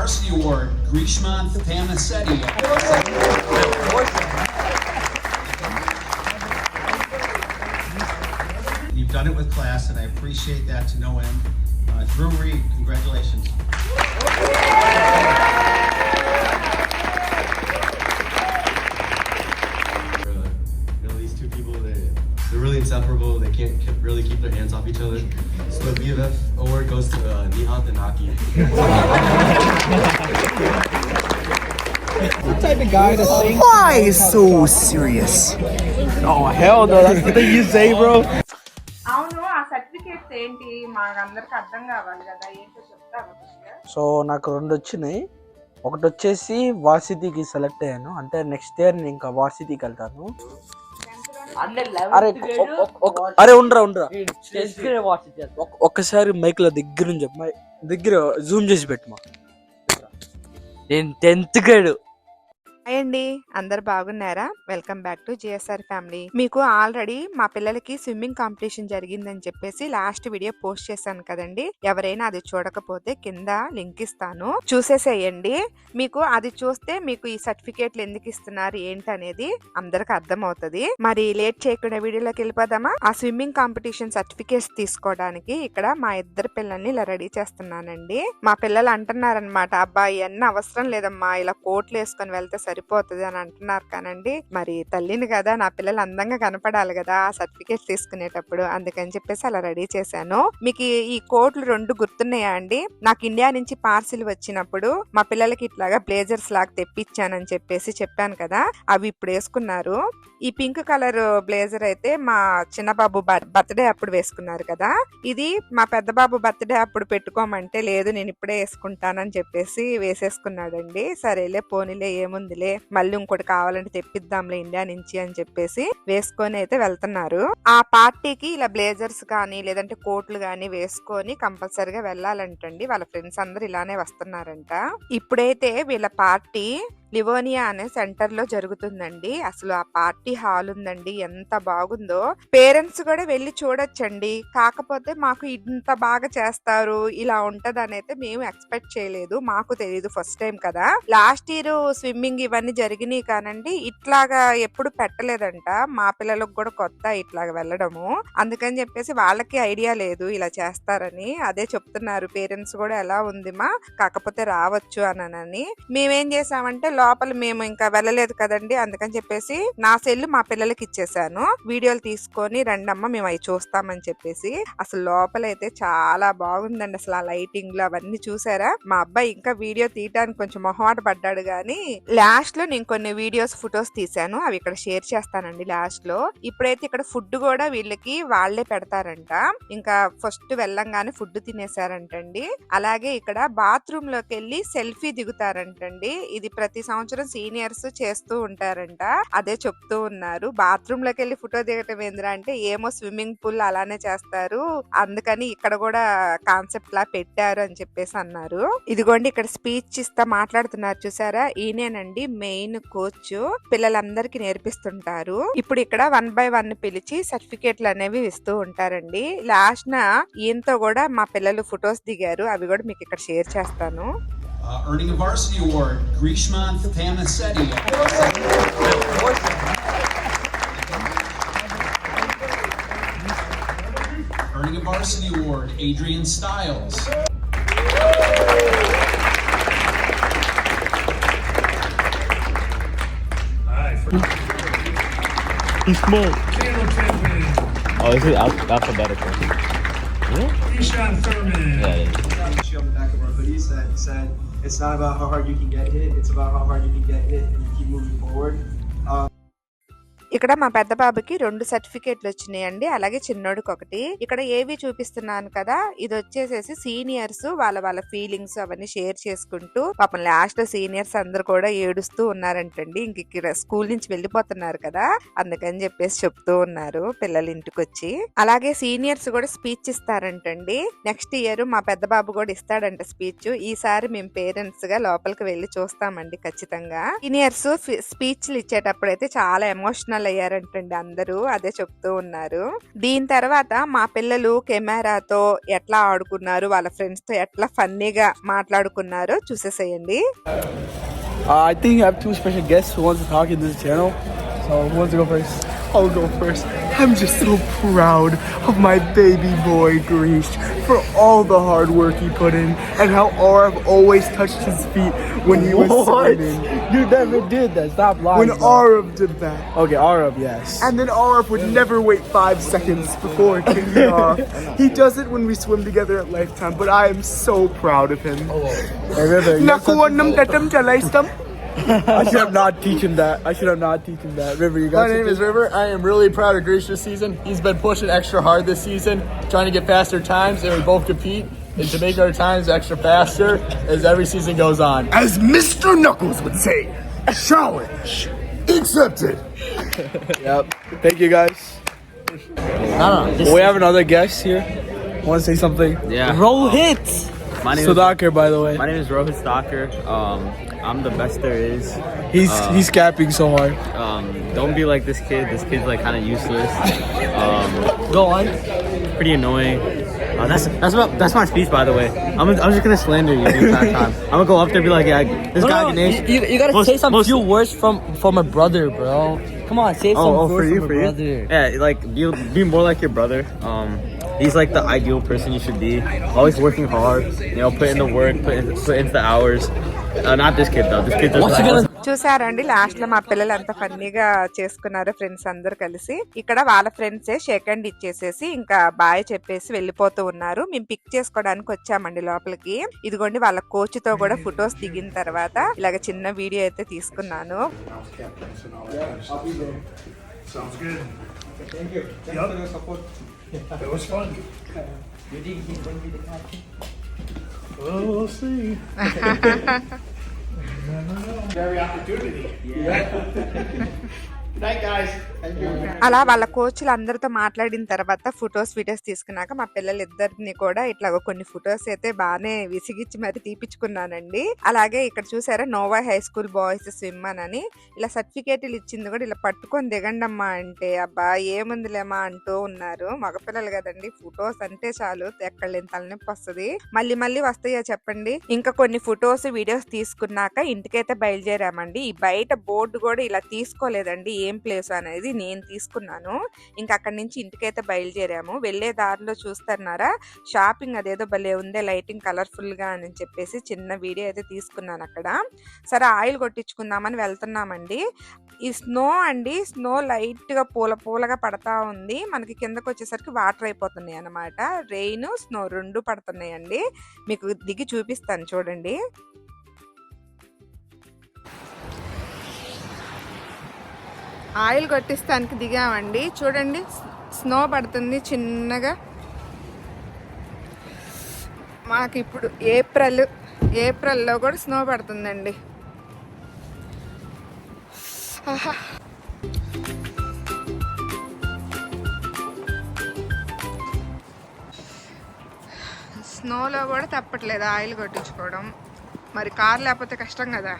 Varsity Award, Grishmanth Panasetti. You've done it with class, and I appreciate that to no end. Drew Reed, congratulations. These two people, they're really inseparable. They can't really keep their hands off each other. So the BFF award goes to Nihant and Aki. The type of guy to sing. Why so serious? Oh hell no, that's the thing you say, bro. అవును ఆ certificates ఏంటి మాకందరికి అర్థం కావాలి కదా ఏంటో చెప్తావా so నాకు రెండు వచ్చినాయి. ఒకటి వచ్చేసి వార్సిటీకి సెలెక్ట్ అయ్యాను, అంటే నెక్స్ట్ ఇయర్ నేను ఇంకా వార్సిటీకి వెళ్తాను. అరే ఉండరా ఒక్కసారి మైక్ లో దగ్గర నుంచి చెప్పు, దగ్గర జూమ్ చేసి పెట్టమా. నేను 10th గ్రేడ్. హాయ్ అండి, అందరు బాగున్నారా? Welcome back to GSR family. మీకు ఆల్రెడీ మా పిల్లలకి స్విమ్మింగ్ కాంపిటీషన్ జరిగిందని చెప్పేసి లాస్ట్ వీడియో పోస్ట్ చేశాను కదండి. ఎవరైనా అది చూడకపోతే కింద లింక్ ఇస్తాను, చూసేసేయండి. మీకు అది చూస్తే మీకు ఈ సర్టిఫికేట్లు ఎందుకు ఇస్తున్నారు ఏంటనేది అందరికి అర్థం అవుతుంది. మరి లేట్ చేయకుండా వీడియోలోకి వెళ్ళిపోదామా? ఆ స్విమ్మింగ్ కాంపిటీషన్ సర్టిఫికేట్స్ తీసుకోవడానికి ఇక్కడ మా ఇద్దరు పిల్లల్ని ఇలా రెడీ చేస్తున్నానండి. మా పిల్లలు అంటున్నారనమాట, అబ్బాయి అన్న అవసరం లేదమ్మా, ఇలా కోట్లు వేసుకొని వెళ్తే సరిపోతుంది అని అంటున్నారు. కానండి మరి తల్లిని కదా, నా పిల్లలు అందంగా కనపడాలి కదా ఆ సర్టిఫికేట్ తీసుకునేటప్పుడు, అందుకని చెప్పేసి అలా రెడీ చేశాను. మీకు ఈ కోట్లు 2 గుర్తున్నాయా అండి? నాకు ఇండియా నుంచి పార్సిల్ వచ్చినప్పుడు మా పిల్లలకి ఇట్లాగా బ్లేజర్స్ లాగా తెప్పించానని చెప్పేసి చెప్పాను కదా, అవి ఇప్పుడు వేసుకున్నారు. ఈ పింక్ కలర్ బ్లేజర్ అయితే మా చిన్న బాబు బర్త్డే అప్పుడు వేసుకున్నారు కదా, ఇది మా పెద్ద బాబు బర్త్డే అప్పుడు పెట్టుకోమంటే లేదు నేను ఇప్పుడే వేసుకుంటానని చెప్పేసి వేసేసుకున్నాడండి. సరేలే పోనీలే ఏముందిలే, మళ్ళీ ఇంకోటి కావాలంటే తెప్పిద్దాంలే ఇండియా నుంచి అని చెప్పేసి వేసుకొని అయితే వెళ్తున్నారు. ఆ పార్టీకి ఇలా బ్లేజర్స్ కానీ లేదంటే కోట్లు కానీ వేసుకొని కంపల్సరిగా వెళ్ళాలంటండి. వాళ్ళ ఫ్రెండ్స్ అందరు ఇలానే వస్తున్నారంట. ఇప్పుడైతే వీళ్ళ పార్టీ లివోనియా అనే సెంటర్ లో జరుగుతుందండి. అసలు ఆ పార్టీ హాల్ ఉందండి, ఎంత బాగుందో. పేరెంట్స్ కూడా వెళ్ళి చూడొచ్చండి. కాకపోతే మాకు ఇంత బాగా చేస్తారు ఇలా ఉంటది అని అయితే మేము ఎక్స్పెక్ట్ చేయలేదు, మాకు తెలియదు, ఫస్ట్ టైం కదా. లాస్ట్ ఇయర్ స్విమ్మింగ్ ఇవన్నీ జరిగినాయి కానండి ఇట్లాగా ఎప్పుడు పెట్టలేదంట. మా పిల్లలకు కూడా కొత్త ఇట్లాగా వెళ్ళడము, అందుకని చెప్పేసి వాళ్ళకి ఐడియా లేదు ఇలా చేస్తారని. అదే చెప్తున్నారు పేరెంట్స్ కూడా, ఎలా ఉంది మా, కాకపోతే రావచ్చు అని. మేమేం చేసామంటే లోపల మేము ఇంకా వెళ్ళలేదు కదండి, అందుకని చెప్పేసి నా సెల్ మా పిల్లలకి ఇచ్చేసాను, వీడియోలు తీసుకొని రండమ్మ మేము అవి చూస్తామని చెప్పేసి. అసలు లోపల అయితే చాలా బాగుందండి. అసలు ఆ లైటింగ్ లో అవన్నీ చూసారా? మా అబ్బాయి ఇంకా వీడియో తీయడానికి కొంచెం మొహమాట పడ్డాడు గానీ లాస్ట్ లో నేను కొన్ని వీడియోస్ ఫొటోస్ తీసాను, అవి ఇక్కడ షేర్ చేస్తానండి లాస్ట్ లో. ఇప్పుడైతే ఇక్కడ ఫుడ్ కూడా వీళ్ళకి వాళ్లే పెడతారంట. ఇంకా ఫస్ట్ వెళ్ళంగానే ఫుడ్ తినేసారంటండి. అలాగే ఇక్కడ బాత్రూమ్ లోకి వెళ్ళి సెల్ఫీ దిగుతారంటండి. ఇది ప్రతి సంవత్సరం సీనియర్స్ చేస్తూ ఉంటారంట, అదే చెప్తూ ఉన్నారు. బాత్రూమ్ లోకి వెళ్ళి ఫోటో దిగటం ఏంద్రా అంటే ఏమో స్విమ్మింగ్ పూల్ అలానే చేస్తారు, అందుకని ఇక్కడ కూడా కాన్సెప్ట్ లా పెట్టారు అని చెప్పేసి అన్నారు. ఇదిగోండి ఇక్కడ స్పీచ్ ఇస్తా మాట్లాడుతున్నారు చూసారా, ఈయనేనండి మెయిన్ కోచ్, పిల్లలందరికి నేర్పిస్తుంటారు. ఇప్పుడు ఇక్కడ 1 by 1 పిలిచి సర్టిఫికేట్లు అనేవి ఇస్తూ ఉంటారండి. లాస్ట్ న ఈయనతో కూడా మా పిల్లలు ఫొటోస్ దిగారు, అవి కూడా మీకు ఇక్కడ షేర్ చేస్తాను. Earning a Varsity Award, Grishmanth Panasetti. Earning a Varsity Award, Adrian Stiles. Oh, this is alphabetical. Ishan Thurman. Yeah, it is. On the back of our hoodies that said, it's not about how hard you can get hit, it's about how hard you can get hit and you keep moving forward. ఇక్కడ మా పెద్ద బాబుకి 2 సర్టిఫికేట్లు వచ్చినాయండి, అలాగే చిన్నోడికి ఒకటి. ఇక్కడ ఏవి చూపిస్తున్నాను కదా, ఇది వచ్చేసేసి సీనియర్స్ వాళ్ళ ఫీలింగ్స్ అవన్నీ షేర్ చేసుకుంటూ పాపం లాస్ట్ లో సీనియర్స్ అందరు కూడా ఏడుస్తూ ఉన్నారంటండి. ఇంక ఇక్కడ స్కూల్ నుంచి వెళ్ళిపోతున్నారు కదా, అందుకని చెప్పేసి చెప్తూ ఉన్నారు పిల్లలు ఇంటికి వచ్చి. అలాగే సీనియర్స్ కూడా స్పీచ్ ఇస్తారంటండి. నెక్స్ట్ ఇయర్ మా పెద్ద బాబు కూడా ఇస్తాడంట స్పీచ్. ఈసారి మేము పేరెంట్స్ గా లోపలికి వెళ్ళి చూస్తామండి ఖచ్చితంగా. సీనియర్స్ స్పీచ్లు ఇచ్చేటప్పుడు అయితే చాలా ఎమోషనల్ పెద్దవాళ్ళు అయ్యారంటండి అందరూ, అదే చెప్తూ ఉన్నారు. దీని తర్వాత మా పిల్లలు కెమెరాతో ఎట్లా ఆడుకున్నారు, వాళ్ళ ఫ్రెండ్స్ తో ఎట్లా ఫన్నీగా మాట్లాడుకున్నారో చూసేసేయండి. I think I have two special guests who wants to talk in this channel. So who wants to go first? I'll go first. I'm just so proud of my baby boy Greece for all the hard work he put in and how Arav always touched his feet when he was swimming. You never did that. Stop lying. When Arav did that. Okay, Arab, yes. And then Arav would never wait 5 seconds before kicking off. He does it when we swim together at Lifetime, but I am so proud of him. Hey, River, you have Nakuannam tatam chalaistam. I should have not teach him that. River, you got My name is River. I am really proud of Greece this season. He's been pushing extra hard this season, trying to get faster times, and we both compete and to make our times extra faster as every season goes on. As Mr. Knuckles would say, challenge accepted. Yep. Thank you, guys. We have another guest here. Want to say something? Yeah. Rohit. My name Sudhakar, by the way. My name is Rohit Stalker. I'm the best there is. He's capping so hard. Don't be like this kid. This kid's like kind of useless. Go on. Pretty annoying. That's my speech, by the way. I'm just gonna slander you the entire time. I'm gonna go up there and be like, yeah, this guy Ganesh. You gotta say some few words from a brother, bro. Come on, say some words for you, from a brother. Yeah, like be more like your brother. He's like the ideal person you should be. Always working hard. You know, put in the work, put in the hours. Not this kid though. This kid just. చూసారండి last లో మా పిల్లలు ఎంత ఫన్నీగా చేసుకున్నారు friends అందరు కలిసి. ఇక్కడ వాళ్ళ ఫ్రెండ్సే షేక్ హ్యాండ్ ఇచ్చేసేసి ఇంకా బాయ్ చెప్పేసి వెళ్ళిపోతూ ఉన్నారు. మేము పిక్ చేసుకోవడానికి వచ్చామండి లోపలికి. ఇదిగోండి వాళ్ళ కోచ్ తో కూడా ఫొటోస్ దిగిన తర్వాత ఇలాగ చిన్న వీడియో అయితే తీసుకున్నాను. Sounds good. Thank you. Thanks for your support. It was fun. You think he's going to be the captain? Well, we'll see. Very opportunity. Good night, guys. Thank you. అలా వాళ్ళ కోచ్లు అందరితో మాట్లాడిన తర్వాత వీడియోస్ తీసుకున్నాక మా పిల్లలిద్దరిని కూడా ఇట్లా కొన్ని ఫొటోస్ అయితే బాగానే విసిగిచ్చి మరి తీపిచ్చుకున్నానండి. అలాగే ఇక్కడ చూసారా Nova high school boys swim అని ఇలా సర్టిఫికేట్లు ఇచ్చింది కూడా ఇలా పట్టుకొని దిగండమ్మా అంటే అబ్బా ఏముందిలేమా అంటూ ఉన్నారు. మగపిల్లలు కదండి, ఫొటోస్ అంటే చాలు ఎక్కడలేని తలనొప్పి వస్తుంది. మళ్ళీ వస్తాయో చెప్పండి. ఇంకా కొన్ని ఫొటోస్ వీడియోస్ తీసుకున్నాక ఇంటికైతే బయలుదేరామండి. ఈ బయట బోర్డు కూడా ఇలా తీసుకోలేదండి ఏం ప్లేస్ అనేది, నేను తీసుకున్నాను. ఇంకా అక్కడి నుంచి ఇంటికైతే బయలుదేరాము. వెళ్లే దారిలో చూస్తున్నారా షాపింగ్ అదేదో భలే ఉందే లైటింగ్ కలర్ఫుల్ గా అని చెప్పేసి చిన్న వీడియో అయితే తీసుకున్నాను అక్కడ. సరే ఆయిల్ కొట్టించుకుందామని వెళ్తున్నామండి. ఈ స్నో అండి, స్నో లైట్ గా పూలగా పడతా ఉంది. మనకి కిందకు వచ్చేసరికి వాటర్ అయిపోతున్నాయి అన్నమాట. రెయిన్ స్నో రెండు పడుతున్నాయండి. మీకు దిగి చూపిస్తాను చూడండి. ఆయిల్ కొట్టిస్తానికి దిగామండి. చూడండి స్నో పడుతుంది చిన్నగా. మాకు ఇప్పుడు ఏప్రిల్లో కూడా స్నో పడుతుందండి. స్నోలో కూడా తప్పట్లేదు ఆయిల్ కొట్టించుకోవడం. మరి కార్ లేకపోతే కష్టం కదా.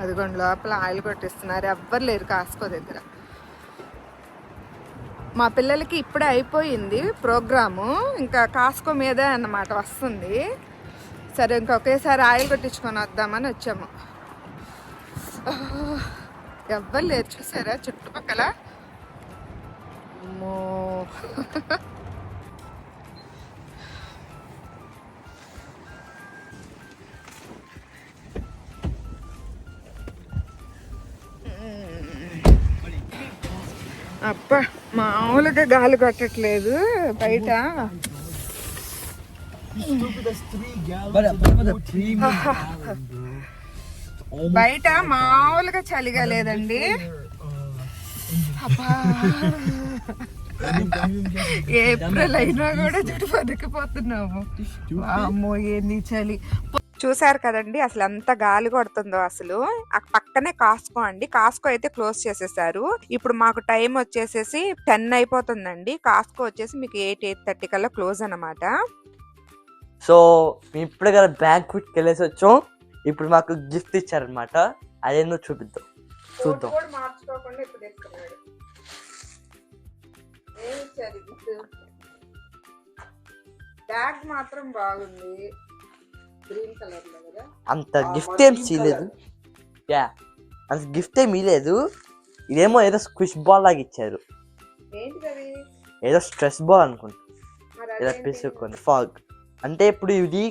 అదిగోండి లోపల ఆయిల్ కొట్టిస్తున్నారు. ఎవ్వరు లేరు కాస్కో దగ్గర. మా పిల్లలకి ఇప్పుడే అయిపోయింది ప్రోగ్రాము. ఇంకా కాస్కో మీదే అన్నమాట వస్తుంది. సరే ఇంకొకేసారి ఆయిల్ కొట్టించుకొని వద్దామని వచ్చాము. ఎవ్వరు లేరు చూసారా చుట్టుపక్కల. అమ్మో అప్ప మామూలుగా గాలి కొట్టట్లేదు బయట. బయట మామూలుగా చలిగా లేదండి. ఏప్రిల్ అయినా కూడా జుట్టు బతికిపోతున్నాము. అమ్మో ఏంది చలి. చూసారు కదండి అసలు ఎంత గాలి కొడుతుందో. అసలు ఆ పక్కనే కాస్కో అండి, కాస్కో అయితే క్లోజ్ చేసేసారు. ఇప్పుడు మాకు టైం వచ్చేసేసి 10 అయిపోతుందండి. కాస్కో వచ్చేసి మీకు 8:30 కల్లా క్లోజ్ అన్నమాట. సో మేము ఇప్పుడే కదా బ్యాంక్కి వెళ్ళేసి వచ్చాం. ఇప్పుడు మాకు గిఫ్ట్ ఇచ్చారనమాట. అదేందో చూపిద్దాం, చూద్దాం. మార్చుకోకుండా ఇప్పుడు ఇస్తున్నాడు. ఏమి ఇచ్చారు గిఫ్ట్? బ్యాగ్ మాత్రం బాగుంది, గ్రీన్ కలర్ లో కదా. అంత గిఫ్ట్ ఏం చేయలేదు. యా, అంత గిఫ్ట్ ఏమి లేదు. ఇదేమో ఏదో స్క్విష్ బాల్ లాగా ఇచ్చారు. ఏంటిది? ఏదో స్ట్రెస్ బాల్ అనుకుంటా. ఏదో పిసుకొని ఫాగ్ అంటే ఇప్పుడు ఇది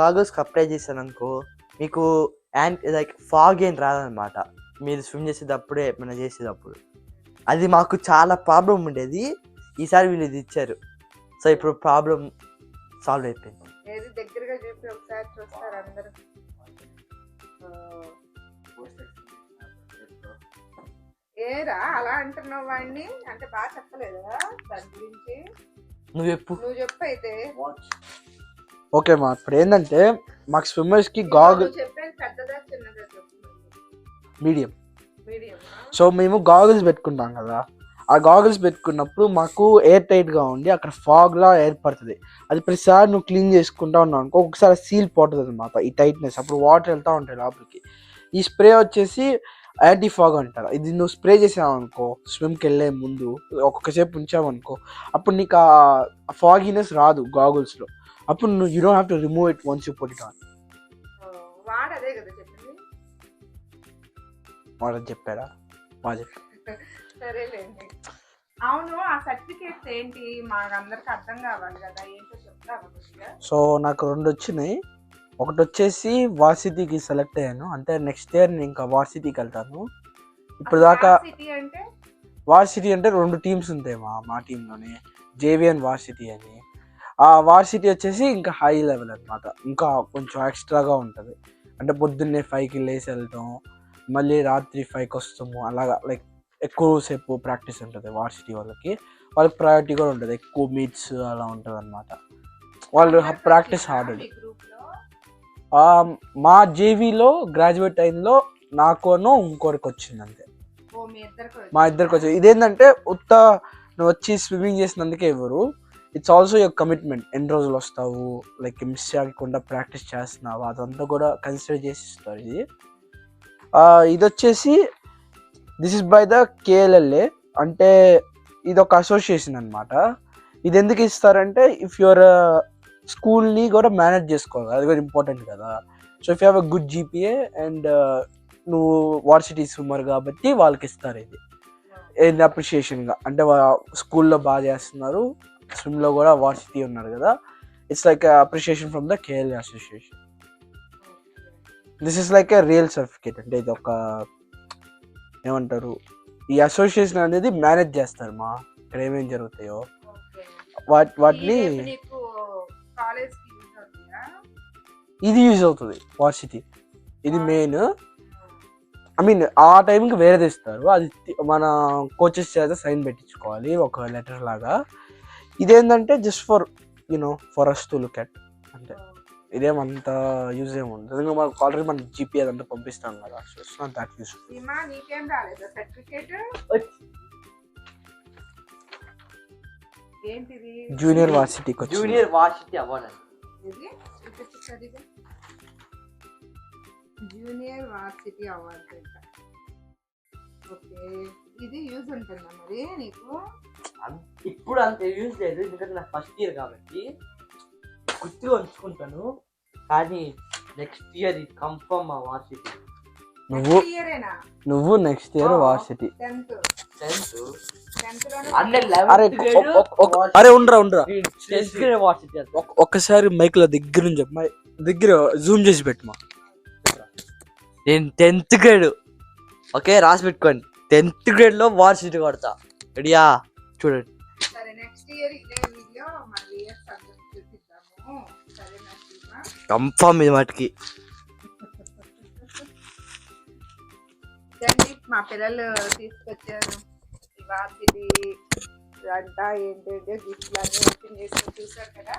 గాగల్స్కి అప్లై చేశాను అనుకో, మీకు లైక్ ఫాగ్ ఏం రాదనమాట మీరు స్విమ్ చేసేటప్పుడే మనం చేసేటప్పుడు. అది మాకు చాలా ప్రాబ్లం ఉండేది. ఈసారి వీళ్ళు ఇది ఇచ్చారు. సో ఇప్పుడు ప్రాబ్లం సాల్వ్ అయిపోయింది. ఏది దగ్గరగా చూపి ఒకసారి చూస్తారు అందరూ. ఏరా అలా అంటున్నావు వాడిని? అంటే బాగా చెప్పలేదా దాని గురించి? నువ్వు చెప్పు అయితే. ఓకే మా ఇప్పుడు ఏంటంటే మాకు స్విమ్మర్స్కి గాగుల్ చెప్పేది పెద్దదా చిన్నదా చెప్పు. మీడియం. మీడియం. సో మేము గాగుల్స్ పెట్టుకుంటాం కదా, ఆ గాగుల్స్ పెట్టుకున్నప్పుడు మాకు ఎయిర్ టైట్గా ఉండి అక్కడ ఫాగ్లా ఏర్పడుతుంది. అది ప్రతిసారి నువ్వు క్లీన్ చేసుకుంటా ఉన్నావు అనుకో, ఒకసారి సీల్ పోతుంది అనమాట ఈ టైట్నెస్. అప్పుడు వాటర్ వెళ్తూ ఉంటాయి లోపలికి. ఈ స్ప్రే వచ్చేసి యాంటీ ఫాగ్ అంటారు. ఇది నువ్వు స్ప్రే చేసావు అనుకో స్విమ్కి వెళ్ళే ముందు ఒక్కొక్కసేపు ఉంచావనుకో, అప్పుడు నీకు ఆ ఫాగినెస్ రాదు గాగుల్స్లో. అప్పుడు నువ్వు you don't have to remove it once you put it on. వాడు అదే కదా చెప్పింది. వాడు చెప్పాడా? సరేలేండి. అవును, ఆ సర్టిఫికేట్స్ ఏంటి మాకు అందరికి అర్థం కావాలి కదా, ఏంటో చెప్తావా కొద్దిగా? సో నాకు 2 వచ్చినాయి. ఒకటి వచ్చేసి వార్సిటీకి సెలెక్ట్ అయ్యాను, అంటే నెక్స్ట్ ఇయర్ నేను ఇంకా వార్సిటీకి వెళ్తాను. ఇప్పుడు దాకా వార్సిటీ అంటే 2 టీమ్స్ ఉంటాయి మా టీంలోనే, జేవిఎన్ వార్సిటీ అని. ఆ వార్సిటీ వచ్చేసి ఇంకా హై లెవెల్ అనమాట, ఇంకా కొంచెం ఎక్స్ట్రాగా ఉంటుంది. అంటే పొద్దున్నే 5కి లేసి వెళ్తాం, మళ్ళీ రాత్రి 5కి వస్తాము. అలాగా లైక్ ఎక్కువసేపు ప్రాక్టీస్ ఉంటుంది వార్సిటీ వాళ్ళకి ప్రయారిటీ కూడా ఉంటుంది, ఎక్కువ మీట్స్ అలా ఉంటుంది అనమాట. వాళ్ళు ప్రాక్టీస్ హార్డ్. మా జేవీలో గ్రాడ్యుయేట్ టైంలో నాకును ఇంకోరికి వచ్చింది అంతే. మా ఇద్దరికి వచ్చింది. ఇదేంటంటే నువ్వు వచ్చి స్విమ్మింగ్ చేసినందుకే ఇవ్వరు, ఇట్స్ ఆల్సో యువర్ కమిట్మెంట్. ఎన్ని రోజులు వస్తావు, లైక్ మిస్ చేయకుండా ప్రాక్టీస్ చేస్తున్నావు, అదంతా కూడా కన్సిడర్ చేసి ఇస్తారు. ఇది వచ్చేసి దిస్ ఇస్ బై ద కేఎల్ఎల్ఏ, అంటే ఇది ఒక అసోసియేషన్ అనమాట. ఇది ఎందుకు ఇస్తారంటే ఇఫ్ యువర్ స్కూల్ని కూడా మేనేజ్ చేసుకోవాలి, అది కూడా ఇంపార్టెంట్ కదా. So if you have a good GPA and నువ్వు వార్సిటీ స్విమ్మర్ కాబట్టి వాళ్ళకి ఇస్తారు ఇది. ఏంటి అప్రిషియేషన్గా, అంటే స్కూల్లో బాగా చేస్తున్నారు, స్విమ్లో కూడా వార్సిటీ ఉన్నారు కదా. It's like appreciation from the KLA association. This is like a real certificate. అంటే ఇది ఒక ఏమంటారు, ఈ అసోసియేషన్ అనేది మేనేజ్ చేస్తారు ఇక్కడ ఏమేమి జరుగుతాయో వాటిని. ఇది యూజ్ అవుతుంది వార్సిటీ, ఇది మెయిన్. ఐ మీన్ ఆ టైంకి వేరేది ఇస్తారు, అది మన కోచెస్ చేత సైన్ పెట్టించుకోవాలి ఒక లెటర్ లాగా. ఇదేంటంటే just for for us to look at, అంటే ఇదేమంత యూజ్ ఏమి ఉండదు. ఎందుకంటే మనకు ఆల్రెడీ మన జీపీ అదంతా పంపిస్తాం కదా, so it's not that useful. Junior వార్సిటీకి వచ్చి junior varsity award. Junior varsity award. Okay, ఇది యూజ్ ఉంటుందా మరి నీకు? ఇప్పుడు అంత యూజ్ లేదు, ఎందుకంటే నా ఫస్ట్ ఇయర్ కాబట్టి గుర్తుగా ఉంచుకుంటాను. కానీ నెక్స్ట్ ఇయర్ ఇది కన్ఫర్మ్ మా వార్సిటీ. నువ్వు నెక్స్ట్ ఇయర్ వార్సిటీ. అరే ఉండరా ఒక్కసారి మైక్ లో దగ్గర నుంచి చెప్పు, దగ్గర జూమ్ చేసి పెట్టు. నేను 10th గ్రేడ్, ఓకే రాసి పెట్టుకోండి, 10th గ్రేడ్ లో వార్సిటీ కొడతా. రెడీయా? చూడండి. కన్ఫర్మ్ ఇది మటుకి. మా పిల్లలు తీసుకొచ్చారు వార్సిటీ అంతా ఏంటంటే గిఫ్ట్లు అన్నీ ఓపెన్ చేసుకొని చూసారు కదా.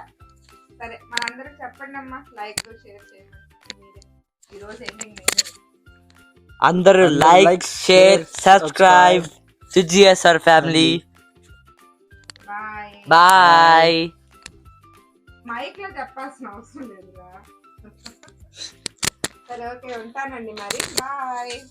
సరే మనందరికి చెప్పండి అమ్మా, లైక్ షేర్ చేయండి. ఈరోజు ఎండింగ్ మీరే. అందరూ అందరూ like like, share share, subscribe to GSR family. Bye. Bye. Mic లో చెప్పాల్సిన అవసరం లేదుగా. సరే ఓకే ఉంటానండి మరి బాయ్.